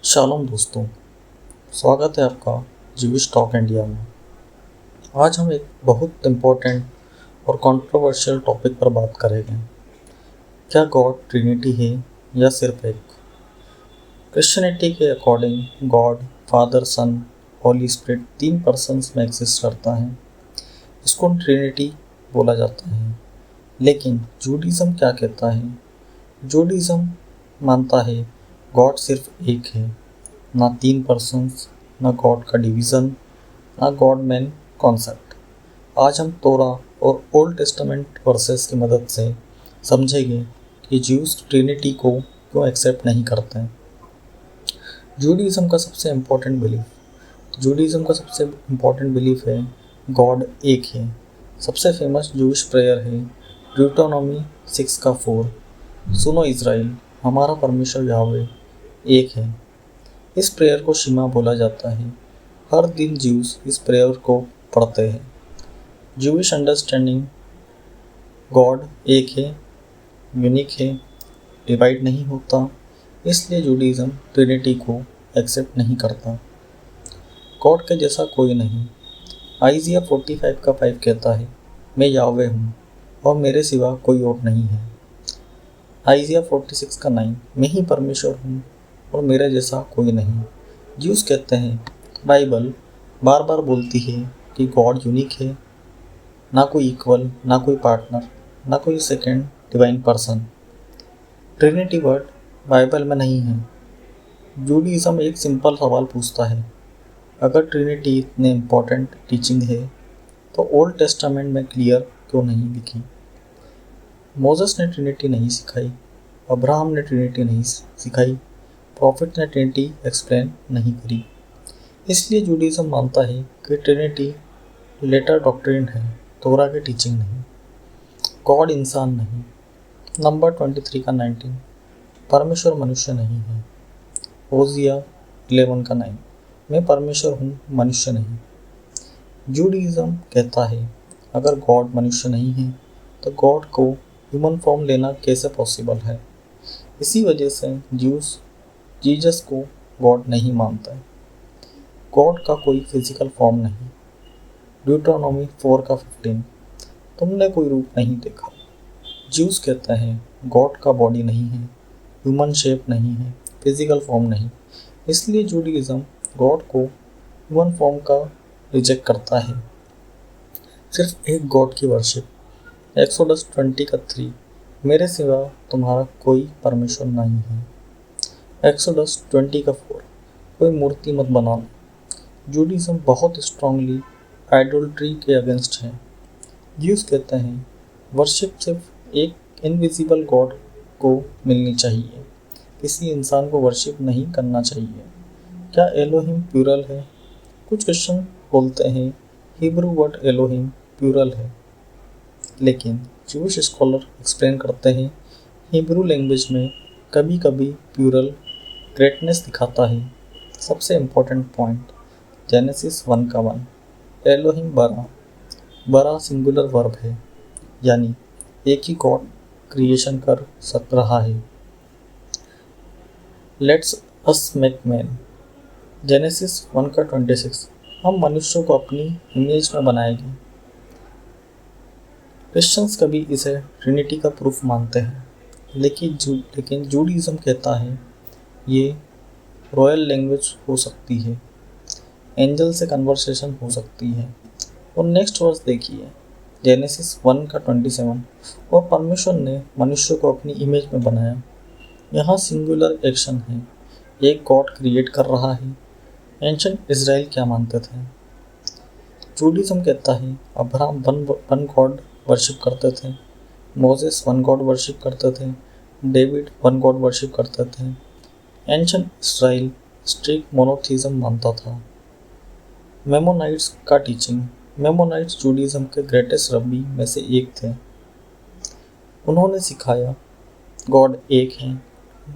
Shalom दोस्तों, स्वागत है आपका जीविश टॉक इंडिया में। आज हम एक बहुत इम्पोर्टेंट और कंट्रोवर्शियल टॉपिक पर बात करेंगे। क्या गॉड ट्रिनिटी है या सिर्फ एक? क्रिश्चियनिटी के अकॉर्डिंग गॉड फादर सन होली स्पिरिट 3 पर्सन्स में एग्जिस्ट करता है। इसको ट्रिनिटी बोला जाता है। लेकिन जूडिज्म क्या कहता है? जूडिज्म मानता है गॉड सिर्फ एक है, ना 3 पर्सन्स, ना गॉड का डिवीज़न, ना गॉड मैन कॉन्सेप्ट। आज हम तोरा और ओल्ड टेस्टामेंट वर्सेस की मदद से समझेंगे कि ज्यूस ट्रिनिटी को क्यों एक्सेप्ट नहीं करते हैं। जूडिज्म का सबसे इम्पोर्टेंट बिलीफ है गॉड एक है। सबसे फेमस जूइश प्रेयर है ड्यूटोनॉमी 6:4। सुनो इज़राइल, हमारा परमेश्वर याहवे एक है। इस प्रेयर को शिमा बोला जाता है। हर दिन ज्यूस इस प्रेयर को पढ़ते हैं। ज्यूइश अंडरस्टैंडिंग गॉड एक है, यूनिक है, डिवाइड नहीं होता, इसलिए जूडिज्म ट्रिनिटी को एक्सेप्ट नहीं करता। गॉड के जैसा कोई नहीं। आइजिया 45:5 कहता है, मैं याहवे हूँ और मेरे सिवा कोई और नहीं है। आइजिया 46:9, मैं ही परमेश्वर हूँ और मेरे जैसा कोई नहीं। ज्यूस कहते हैं, बाइबल बार बार बोलती है कि गॉड यूनिक है, ना कोई इक्वल, ना कोई पार्टनर, ना कोई second divine person. Trinity word Bible में नहीं है। जूडिज्म एक सिंपल सवाल पूछता है, अगर ट्रिनिटी इतने इम्पोर्टेंट टीचिंग है तो ओल्ड टेस्टामेंट में क्लियर क्यों नहीं लिखी? मोसेस ने ट्रिनिटी नहीं सिखाई, अब्राहम ने ट्रिनिटी नहीं सिखाई, प्रॉफिट ने ट्रिनिटी एक्सप्लेन नहीं करी। इसलिए जूडिज्म मानता है कि ट्रिनिटी लेटर डॉक्ट्रिन है, तोरा की टीचिंग नहीं। गॉड इंसान नहीं। नंबर 23:19, परमेश्वर मनुष्य नहीं है। होजिया 11:9, मैं परमेश्वर हूँ, मनुष्य नहीं। जूडिज्म कहता है, अगर गॉड मनुष्य नहीं है तो गॉड को ह्यूमन फॉर्म लेना कैसे पॉसिबल है? इसी वजह से ज्यूस जीसस को गॉड नहीं मानता है। गॉड का कोई फिजिकल फॉर्म नहीं। ड्यूटोनॉमी 4:15, तुमने कोई रूप नहीं देखा। ज्यूस कहते हैं, गॉड का बॉडी नहीं है, ह्यूमन शेप नहीं है, फिजिकल फॉर्म नहीं। इसलिए जूडिज्म गॉड को ह्यूमन फॉर्म का रिजेक्ट करता है। सिर्फ एक गॉड की वर्शिप। एक्सोडस 20:3, मेरे सिवा तुम्हारा कोई परमेश्वर नहीं है। एक्सोडस 20:4, कोई मूर्ति मत बनाना। जूडिज्म बहुत स्ट्रांगली आइडोल्ट्री के अगेंस्ट है। ज्यूस कहते हैं, वर्शिप सिर्फ एक इनविजिबल गॉड को मिलनी चाहिए, किसी इंसान को वर्शिप नहीं करना चाहिए। क्या एलोहिम प्यूरल है? कुछ क्रिश्चियन बोलते हैं हिब्रू वर्ड एलोहिम प्यूरल है, लेकिन ज्यूश स्कॉलर एक्सप्लेन करते हैं हिब्रू लैंग्वेज में कभी कभी प्यूरल ग्रेटनेस दिखाता है। सबसे इम्पोर्टेंट पॉइंट, जेनेसिस 1:1, एलोहिम बरा सिंगुलर वर्ब है, यानी एक ही गॉड क्रिएशन कर रहा है। Let's us make man, genesis 1:26, हम मनुष्य को अपनी इमेज में बनाएंगे। क्रिश्चियंस कभी इसे ट्रिनिटी का प्रूफ मानते हैं, लेकिन जूडिज्म कहता है ये रॉयल लैंग्वेज हो सकती है, एंजल से कन्वर्सेशन हो सकती है। और नेक्स्ट वर्स देखिए, जेनेसिस 1:27, और परमेश्वर ने मनुष्य को अपनी इमेज में बनाया। यहाँ सिंगुलर एक्शन है, एक गॉड क्रिएट कर रहा है। एंशिएंट इज़राइल क्या मानते थे? जूडिज्म कहता है अब्राहम वन गॉड वर्शिप करते थे, मोसेस वन गॉड वर्शिप करते थे, डेविड वन गॉड वर्शिप करते थे। एंशिएंट इज़राइल स्ट्रिक्ट मोनोथीज्म मानता था। मेमोनाइट्स का टीचिंग, मेमोनाइट्स जूडिज्म के ग्रेटेस्ट रब्बी में से एक थे। उन्होंने सिखाया गॉड एक है,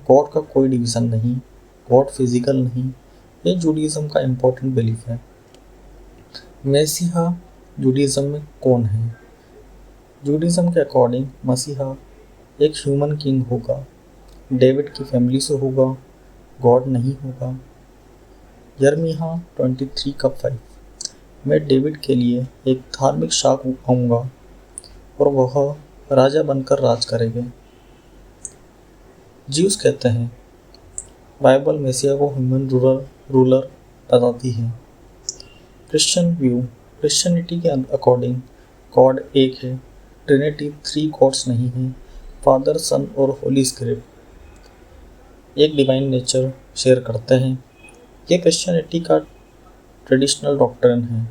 गॉड का कोई डिवीज़न नहीं, गॉड फिजिकल नहीं। ये जूडिज्म का इम्पोर्टेंट बिलीफ है। मसीहा जूडिज्म में कौन है? जूडिज्म के अकॉर्डिंग मसीहा एक ह्यूमन किंग होगा, डेविड की फैमिली से होगा, गॉड नहीं होगा। यिर्मयाह 23:5 मैं डेविड के लिए एक धार्मिक शाख उठाऊंगा और वह राजा बनकर राज करेंगे। ज्यूस कहते हैं बाइबल मेसिया को ह्यूमन रूलर बताती है। क्रिश्चियन व्यू क्रिश्चियनिटी के अकॉर्डिंग गॉड एक है, ट्रिनिटी 3 गॉड्स नहीं है, फादर सन और होली स्पिरिट एक डिवाइन नेचर शेयर करते हैं। ये क्रिश्चियनिटी का ट्रेडिशनल डॉक्ट्रिन है।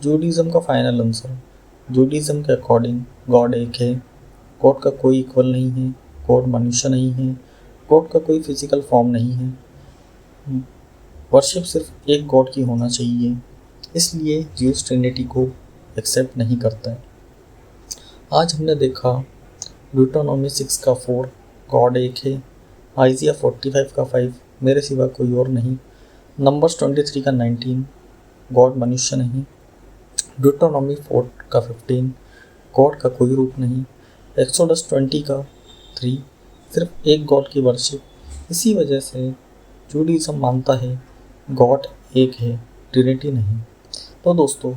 जूडिज्म का फाइनल आंसर जूडिज्म के अकॉर्डिंग गॉड एक है, गॉड का कोई इक्वल नहीं है, गॉड मनुष्य नहीं है, गॉड का कोई फिजिकल फॉर्म नहीं है, वर्शिप सिर्फ एक गॉड की होना चाहिए, इसलिए ज्यूस ट्रिनिटी को एक्सेप्ट नहीं करता है। आज हमने देखा ड्यूटोनॉमी 6:4 गॉड एक है, आइजिया 45:5 मेरे सिवा कोई और नहीं, नंबर्स 23:19 गॉड मनुष्य नहीं, ड्यूटोनॉमी 4:15 गॉड का कोई रूप नहीं, एक्सोडस 20:3 सिर्फ एक गॉड की वर्शिप। इसी वजह से जूडिज्म मानता है गॉड एक है, ट्रिनिटी नहीं। तो दोस्तों,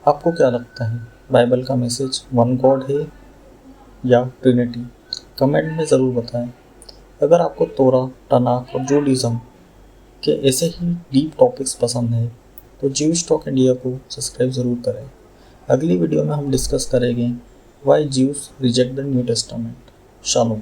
आपको क्या लगता है, बाइबल का मैसेज वन गॉड है या ट्रिनिटी? कमेंट में ज़रूर बताएं। अगर आपको तोरा, तनाक और जूडिज्म के ऐसे ही डीप टॉपिक्स पसंद है तो ज्यूश टॉक इंडिया को सब्सक्राइब ज़रूर करें। अगली वीडियो में हम डिस्कस करेंगे why juice reject the new testament. Shalom.